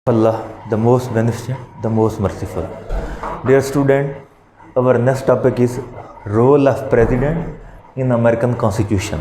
Allah, the most beneficent, the most merciful. Dear student, our next topic is role of president in American Constitution.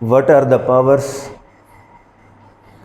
What are the powers?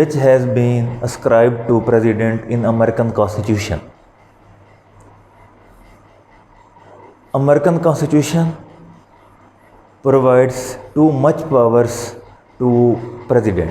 which has been ascribed to president in American Constitution. American Constitution provides too much powers to president.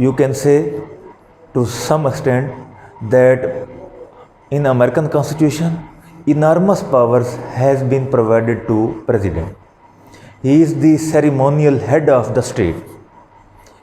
You can say to some extent that in American Constitution enormous powers has been provided to president. He is the ceremonial head of the state.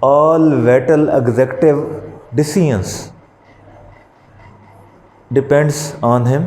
all vital executive decisions depends on him.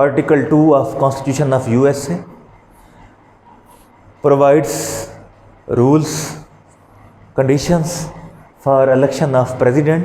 Article 2 of Constitution of USA provides rules, conditions for election of president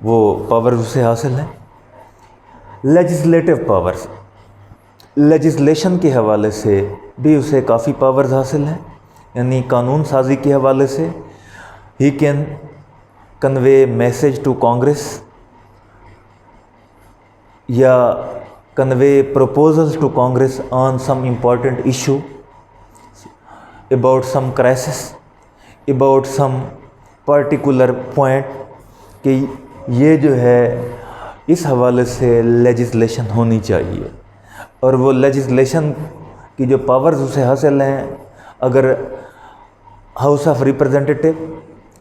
وہ powers اسے حاصل ہیں۔ Legislative powers, legislation کے حوالے سے بھی اسے کافی powers حاصل ہیں، یعنی قانون سازی کے حوالے سے he can convey message to Congress یا convey proposals to Congress on some important issue about some crisis, about some particular point، کہ یہ جو ہے اس حوالے سے لیجسلیشن ہونی چاہیے، اور وہ لیجسلیشن کی جو پاورز اسے حاصل ہیں، اگر ہاؤس آف ریپرزنٹیٹیو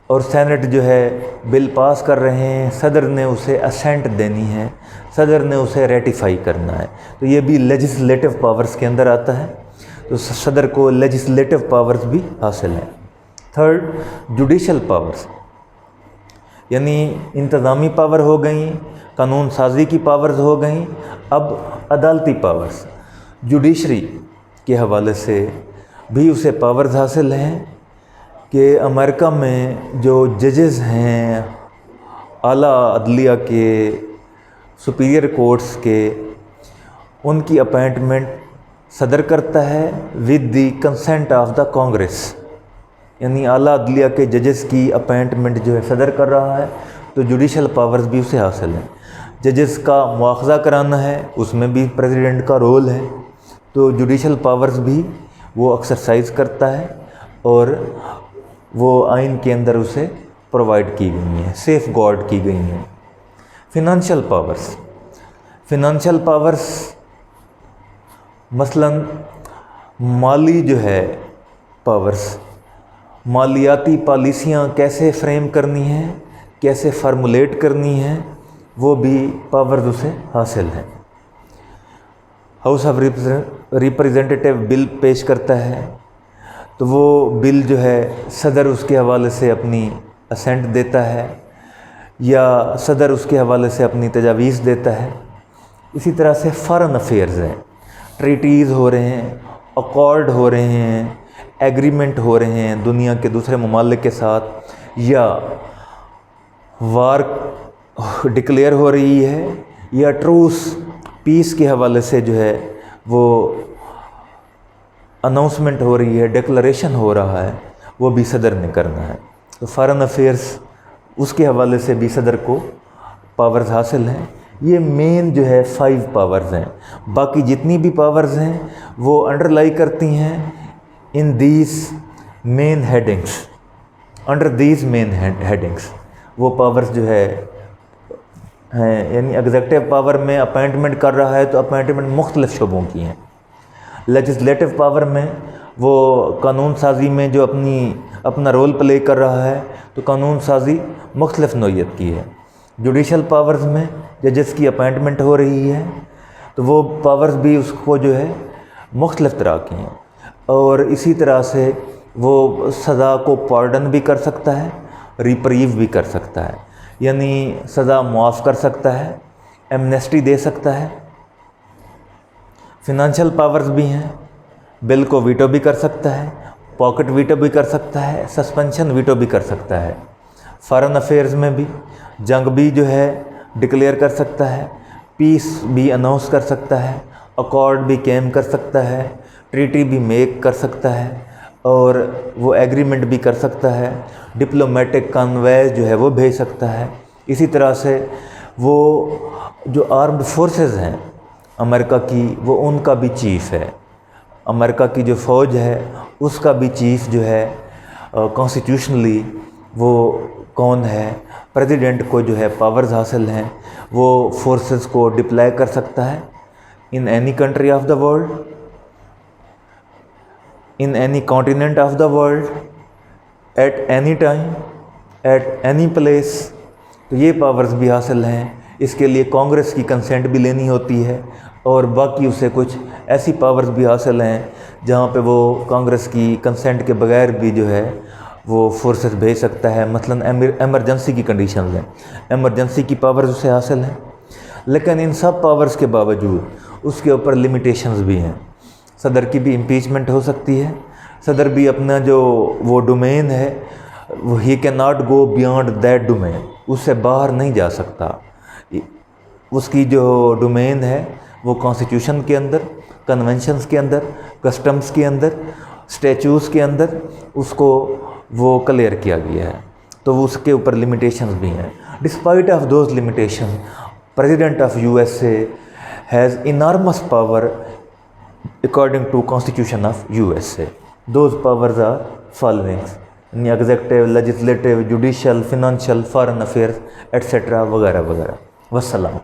اور سینٹ جو ہے بل پاس کر رہے ہیں، صدر نے اسے اسینٹ دینی ہے، صدر نے اسے ریٹیفائی کرنا ہے، تو یہ بھی لیجسلیٹو پاورز کے اندر آتا ہے، تو صدر کو لیجسلیٹو پاورز بھی حاصل ہیں۔ تھرڈ، جوڈیشل پاورز، یعنی انتظامی پاور ہو گئیں، قانون سازی کی پاورز ہو گئیں، اب عدالتی پاورز، جوڈیشری کے حوالے سے بھی اسے پاورز حاصل ہیں کہ امریکہ میں جو ججز ہیں اعلیٰ عدلیہ کے، سپیریئر کورٹس کے، ان کی اپائنٹمنٹ صدر کرتا ہے with the consent of the Congress, یعنی اعلیٰ عدلیہ کے ججز کی اپائنٹمنٹ جو ہے صدر کر رہا ہے، تو جوڈیشل پاورز بھی اسے حاصل ہیں۔ ججز کا مواخذہ کرانا ہے، اس میں بھی پریزیڈنٹ کا رول ہے، تو جوڈیشل پاورز بھی وہ ایکسرسائز کرتا ہے، اور وہ آئین کے اندر اسے پرووائڈ کی گئی ہیں، سیف گارڈ کی گئی ہیں۔ فنانشل پاورز، فنانشل پاورز مثلاً مالی جو ہے پاورز، مالیاتی پالیسیاں کیسے فریم کرنی ہیں، کیسے فارمولیٹ کرنی ہیں، وہ بھی پاورز اسے حاصل ہیں۔ ہاؤس آف ریپرزنٹیٹیو بل پیش کرتا ہے، تو وہ بل جو ہے صدر اس کے حوالے سے اپنی اسینٹ دیتا ہے، یا صدر اس کے حوالے سے اپنی تجاویز دیتا ہے۔ اسی طرح سے فارن افیئرز ہیں، ٹریٹیز ہو رہے ہیں، اکارڈ ہو رہے ہیں، ایگریمنٹ ہو رہے ہیں دنیا کے دوسرے ممالک کے ساتھ، یا وار ڈکلیئر ہو رہی ہے، یا ٹروس پیس کے حوالے سے جو ہے وہ اناؤنسمنٹ ہو رہی ہے، ڈکلریشن ہو رہا ہے، وہ بھی صدر نے کرنا ہے۔ تو فارن افیئرز اس کے حوالے سے بھی صدر کو پاورز حاصل ہیں۔ یہ مین جو ہے 5 پاورز ہیں، باقی جتنی بھی پاورز ہیں وہ انڈرلائی کرتی ہیں in these main headings, under these main headings, وہ پاورز جو ہے ہیں، یعنی ایگزیکٹو پاور میں اپائنٹمنٹ کر رہا ہے تو اپائنٹمنٹ مختلف شعبوں کی ہیں۔ لیجسلیٹو پاور میں وہ قانون سازی میں جو اپنا رول پلے کر رہا ہے، تو قانون سازی مختلف نوعیت کی ہے۔ جوڈیشل پاورز میں ججز کی اپائنٹمنٹ ہو رہی ہے، تو وہ پاورز بھی اس کو جو ہے مختلف طرح کی ہیں، اور اسی طرح سے وہ سزا کو پارڈن بھی کر سکتا ہے، ریپریو بھی کر سکتا ہے، یعنی سزا معاف کر سکتا ہے، ایمنیسٹی دے سکتا ہے۔ فنانشل پاورز بھی ہیں، بل کو ویٹو بھی کر سکتا ہے، پاکٹ ویٹو بھی کر سکتا ہے، سسپینشن ویٹو بھی کر سکتا ہے۔ فارن افیئرز میں بھی جنگ بھی جو ہے ڈکلیئر کر سکتا ہے، پیس بھی اناؤنس کر سکتا ہے، اکارڈ بھی کیم کر سکتا ہے، ٹریٹی بھی میک کر سکتا ہے، اور وہ ایگریمنٹ بھی کر سکتا ہے، ڈپلومیٹک کنویز جو ہے وہ بھیج سکتا ہے۔ اسی طرح سے وہ جو آرمڈ فورسز ہیں امریکہ کی، وہ ان کا بھی چیف ہے، امریکہ کی جو فوج ہے اس کا بھی چیف جو ہے کانسٹیٹیوشنلی وہ کون ہے، پریزیڈنٹ کو جو ہے پاورز حاصل ہیں، وہ فورسز کو ڈپلائی کر سکتا ہے in any country of the world, in any continent of the world, at any time, at any place۔ تو یہ پاورز بھی حاصل ہیں۔ اس کے لیے کانگریس کی کنسنٹ بھی لینی ہوتی ہے، اور باقی اسے کچھ ایسی پاورز بھی حاصل ہیں جہاں پہ وہ کانگریس کی کنسنٹ کے بغیر بھی جو ہے وہ فورسز بھیج سکتا ہے، مثلاً ایمرجنسی کی کنڈیشنز ہیں، ایمرجنسی کی پاورز اسے حاصل ہیں۔ لیکن ان سب پاورز کے باوجود اس کے اوپر لمیٹیشنز بھی ہیں۔ صدر کی بھی امپیچمنٹ ہو سکتی ہے، صدر بھی اپنا جو وہ ڈومین ہے، وہ he can not go beyond that domain. اس سے باہر نہیں جا سکتا. اس کی جو ڈومین ہے وہ کانسٹیٹیوشن کے اندر، کنونشنز کے اندر، کسٹمز کے اندر، اسٹیچوز کے اندر اس کو وہ کلیئر کیا گیا ہے. تو اس کے اوپر لمیٹیشنز بھی ہیں. Despite of those limitation president of USA has enormous power according to Constitution of USA. Those powers are following: executive, legislative, judicial, financial, foreign affairs, etc. وغیرہ وغیرہ. والسلام.